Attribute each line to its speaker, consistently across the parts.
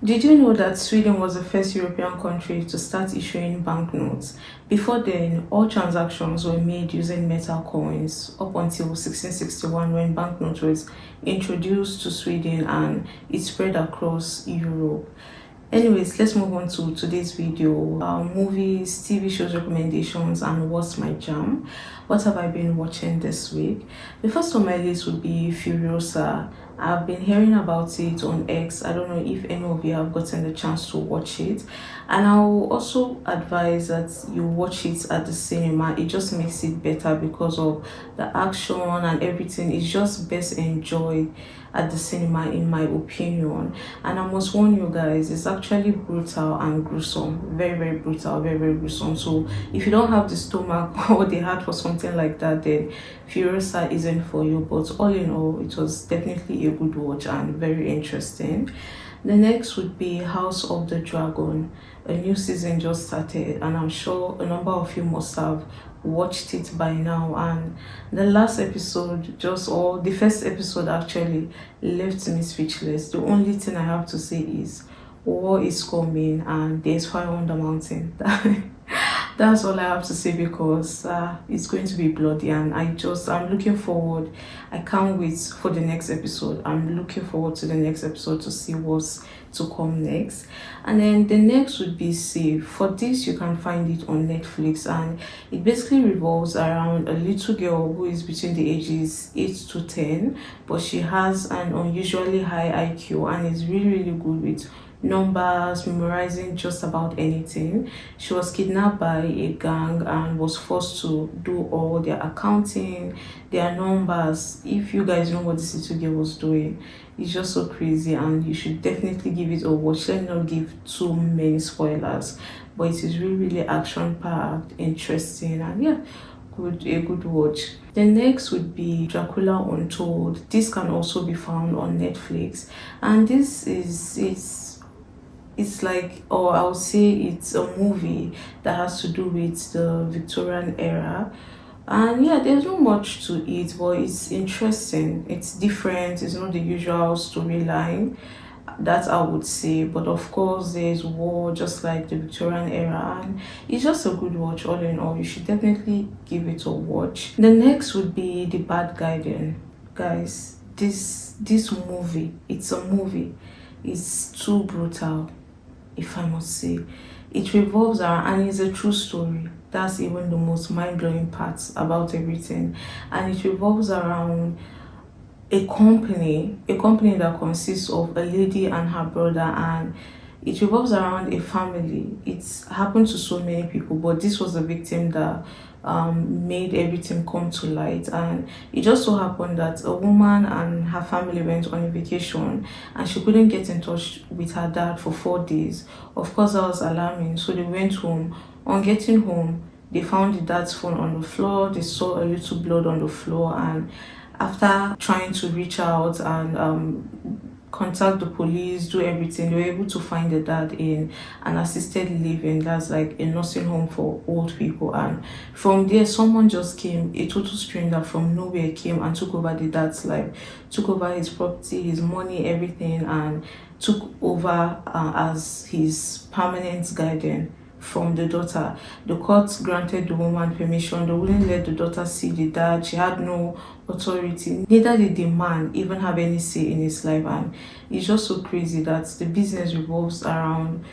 Speaker 1: Did you know that Sweden was the first European country to start issuing banknotes? Before then, all transactions were made using metal coins up until 1661 when banknotes was introduced to Sweden and it spread across Europe. Anyways, let's move on to today's video. Movies, TV shows recommendations, and what's my jam? What have I been watching this week? The first on my list would be Furiosa. I've been hearing about it on X. I don't know if any of you have gotten the chance to watch it. And I'll also advise that you watch it at the cinema. It just makes it better because of the action and everything. It's just best enjoyed at the cinema in my opinion. And I must warn you guys, it's actually brutal and gruesome. Very, very brutal, very, very gruesome. So if you don't have the stomach or the heart for something like that, then Furiosa isn't for you. But all in all, it was definitely a good watch and very interesting. The next would be House of the Dragon. A new season just started, and I'm sure a number of you must have watched it by now. And the last episode, or the first episode actually, left me speechless. The only thing I have to say is war is coming and there's fire on the mountain. That's all I have to say because it's going to be bloody, and I'm looking forward. I can't wait for the next episode. I'm looking forward to the next episode to see what's to come next. And then the next would be Safe. For this, you can find it on Netflix, and it basically revolves around a little girl who is between the ages 8 to 10, but she has an unusually high IQ and is really, really good with numbers, memorizing just about anything. She was kidnapped by a gang and was forced to do all their accounting, their numbers. If you guys know what this little girl was doing, it's just so crazy, and you should definitely give it a watch. Let me not give too many spoilers, but it is really, really action packed, interesting, and yeah, a good watch. The next would be Dracula Untold. This can also be found on Netflix, and this is it's like, or I'll say it's a movie that has to do with the Victorian era. And yeah, there's not much to it, but it's interesting. It's different. It's not the usual storyline, that I would say. But of course, there's war, just like the Victorian era, and it's just a good watch. All in all, you should definitely give it a watch. The next would be The Bad Guardian. Guys, this movie, it's a movie. It's too brutal, if I must say. It revolves around, and it's a true story. That's even the most mind-blowing part about everything. And it revolves around a company that consists of a lady and her brother, and it revolves around a family. It's happened to so many people, but this was the victim that made everything come to light. And it just so happened that a woman and her family went on a vacation, and she couldn't get in touch with her dad for 4 days. Of course, that was alarming, so they went home. On getting home, they found the dad's phone on the floor. They saw a little blood on the floor, and after trying to reach out and contact the police, do everything, they were able to find the dad in an assisted living. That's like a nursing home for old people. And from there, someone just came, a total stranger from nowhere came and took over the dad's life, took over his property, his money, everything, and took over as his permanent guardian from the daughter. The court granted the woman permission. They wouldn't let the daughter see the dad. She had no authority. Neither did the man even have any say in his life. And it's just so crazy that the business revolves around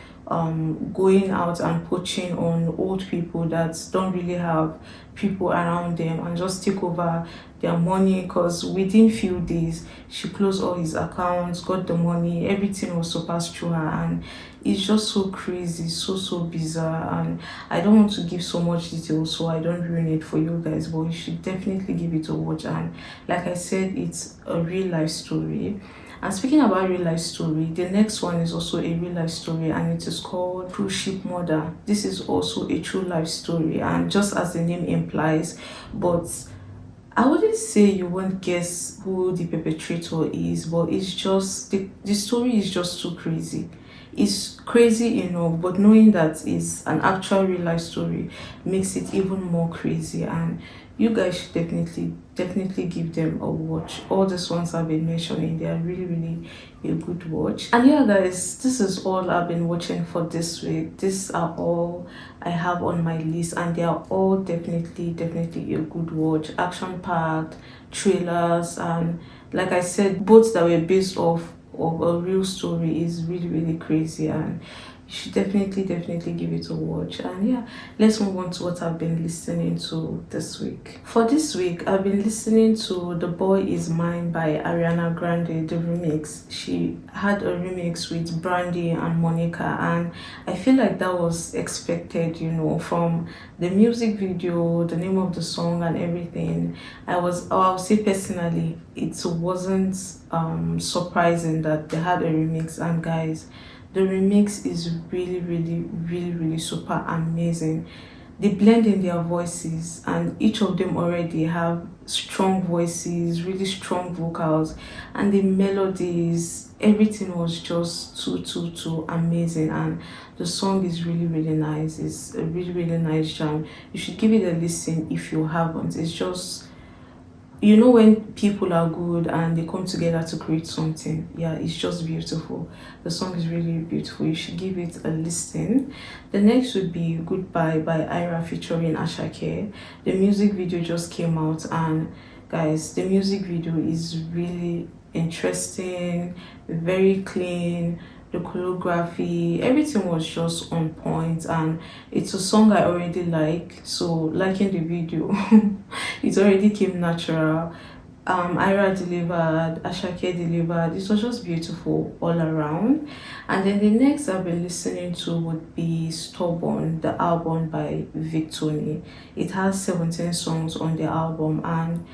Speaker 1: going out and poaching on old people that don't really have people around them and just take over their money. Because within few days she closed all his accounts, got the money, everything was surpassed through her. And it's just so crazy, so bizarre. And I don't want to give so much detail so I don't ruin it for you guys, but you should definitely give it a watch. And like I said, it's a real life story. And speaking about real life story, the next one is also a real life story, and it is called Cruise Ship Murder. This is also a true life story, and just as the name implies, but I wouldn't say you won't guess who the perpetrator is, but it's just the story is just too crazy. It's crazy enough, but knowing that it's an actual real life story makes it even more crazy. And you guys should definitely definitely give them a watch. All these ones I've been mentioning, they are really, really a good watch. And yeah, guys, this is all I've been watching for this week. These are all I have on my list, and they are all definitely a good watch. Action packed, trailers, and like I said, both that were based off of a real story is really crazy, and you should definitely give it a watch. And yeah, let's move on to what I've been listening to this week. For this week, I've been listening to The Boy Is Mine by Ariana Grande, the remix. She had a remix with Brandy and Monica, and I feel like that was expected, you know, from the music video, the name of the song and everything. I'll say personally, it wasn't surprising that they had a remix. And guys, the remix is really super amazing. They blend in their voices, and each of them already have strong voices, really strong vocals, and the melodies, everything was just too amazing. And the song is really nice. It's a really nice jam. You should give it a listen if you haven't. It's just, you know, when people are good and they come together to create something, yeah, it's just beautiful. The song is really beautiful. You should give it a listen. The next would be Goodbye by Ira featuring Ashake. The music video just came out, and guys, the music video is really interesting, very clean. The choreography, everything was just on point, and it's a song I already like, so liking the video it already came natural. Ira delivered, Ashake delivered. It was just beautiful all around. And then the next I've been listening to would be Stubborn, the album by Victony. It has 17 songs on the album, and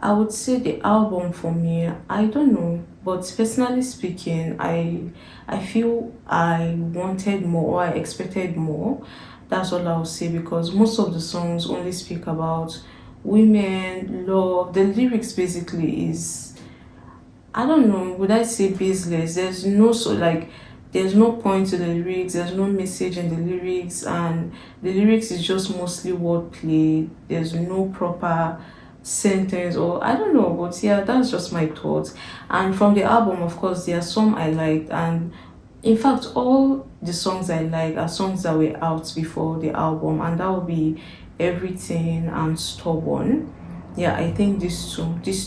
Speaker 1: I would say the album for me, I don't know, but personally speaking, I feel I wanted more, or I expected more. That's all I'll say, because most of the songs only speak about women, love. The lyrics basically is, I don't know, would I say baseless? There's no, so like, there's no point to the lyrics, there's no message in the lyrics, and the lyrics is just mostly wordplay. There's no proper sentence, or I don't know, but yeah, that's just my thoughts. And from the album, of course, there are some I liked, and in fact, all the songs I like are songs that were out before the album, and that would be Everything and Stubborn. Yeah, I think these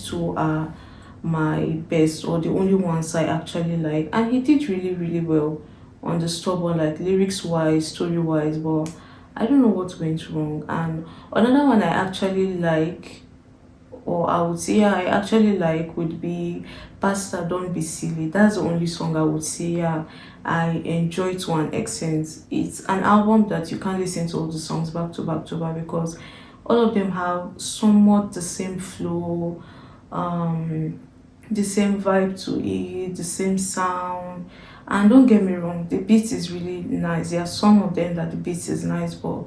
Speaker 1: two are my best, or the only ones I actually like. And he did really well on the Stubborn, like lyrics wise, story wise, but I don't know what went wrong. And another one I actually like, or I would say I actually like, would be Pastor Don't Be Silly. That's the only song I would say, yeah, I enjoy to an extent. It's an album that you can't listen to all the songs back to back because all of them have somewhat the same flow, the same vibe to it, the same sound. And don't get me wrong, the beat is really nice. There are some of them that the beat is nice, but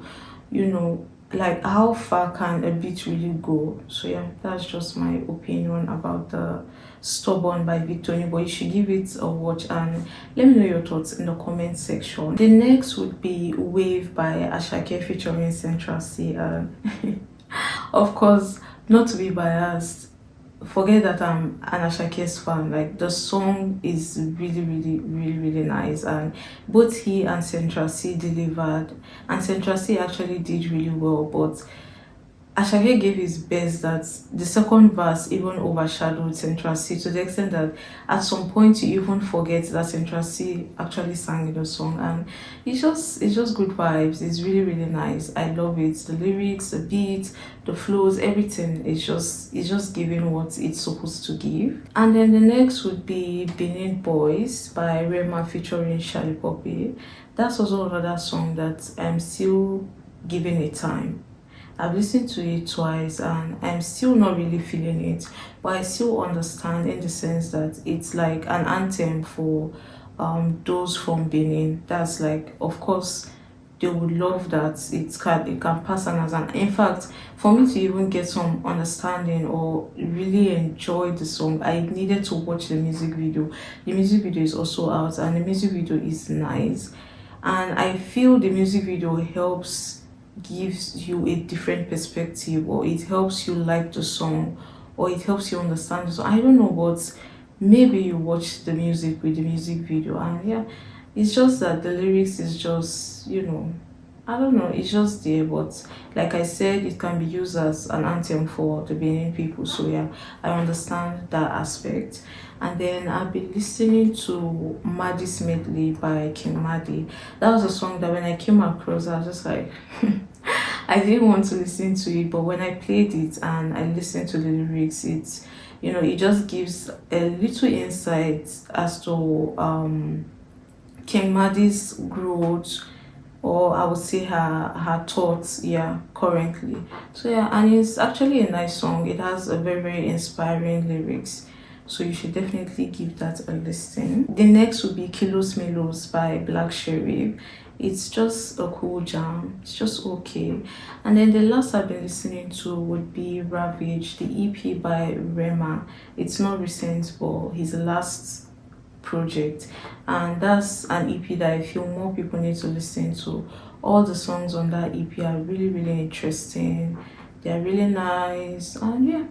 Speaker 1: you know, like, how far can a beat really go? So yeah, that's just my opinion about the Stubborn by Victony, but you should give it a watch and let me know your thoughts in the comment section. The next would be Wave by Ashake featuring Central C. Of course, not to be biased, forget that I'm an Ashake's fan. Like, the song is really nice, and both he and Central C delivered, and Central C actually did really well, but Ashake gave his best. That the second verse even overshadowed Central C, to the extent that at some point you even forget that Central C actually sang in the song. And it's just good vibes. It's really nice. I love it. The lyrics, the beats, the flows, everything is just giving what it's supposed to give. And then the next would be Benin Boys by Rema featuring Charlie Poppy. That's also another song that I'm still giving it time. I've listened to it twice and I'm still not really feeling it, but I still understand, in the sense that it's like an anthem for those from Benin. That's like, of course, they would love that it can pass on as an, in fact, for me to even get some understanding or really enjoy the song, I needed to watch the music video. The music video is also out, and the music video is nice, and I feel the music video gives you a different perspective, or it helps you like the song or it helps you understand. So I don't know, but maybe you watch the music with the music video, and yeah, it's just that the lyrics is just, I don't know, it's just there. But like I said, it can be used as an anthem for the Benin people. So yeah, I understand that aspect. And then I've been listening to Maddie's Medley by King Maddie. That was a song that when I came across, I was just like, I didn't want to listen to it, but when I played it and I listened to the lyrics, it just gives a little insight as to King Maddie's growth, or I would say her thoughts, yeah, currently. So yeah, and it's actually a nice song. It has a very, very inspiring lyrics. So you should definitely give that a listen. The next will be Kilos Milos by Black Sheriff. It's just a cool jam. It's just okay. And then the last I've been listening to would be Ravage, the EP by Rema. It's not recent, but his last project, and that's an EP that I feel more people need to listen to. All the songs on that EP are really, really interesting. They're really nice, and yeah,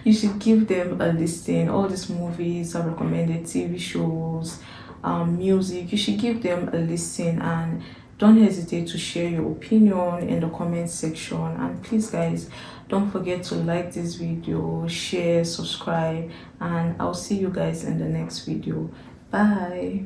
Speaker 1: you should give them a listen. All these movies are recommended, TV shows, music. You should give them a listen, and don't hesitate to share your opinion in the comment section. And please, guys, don't forget to like this video, share, subscribe, and I'll see you guys in the next video. Bye.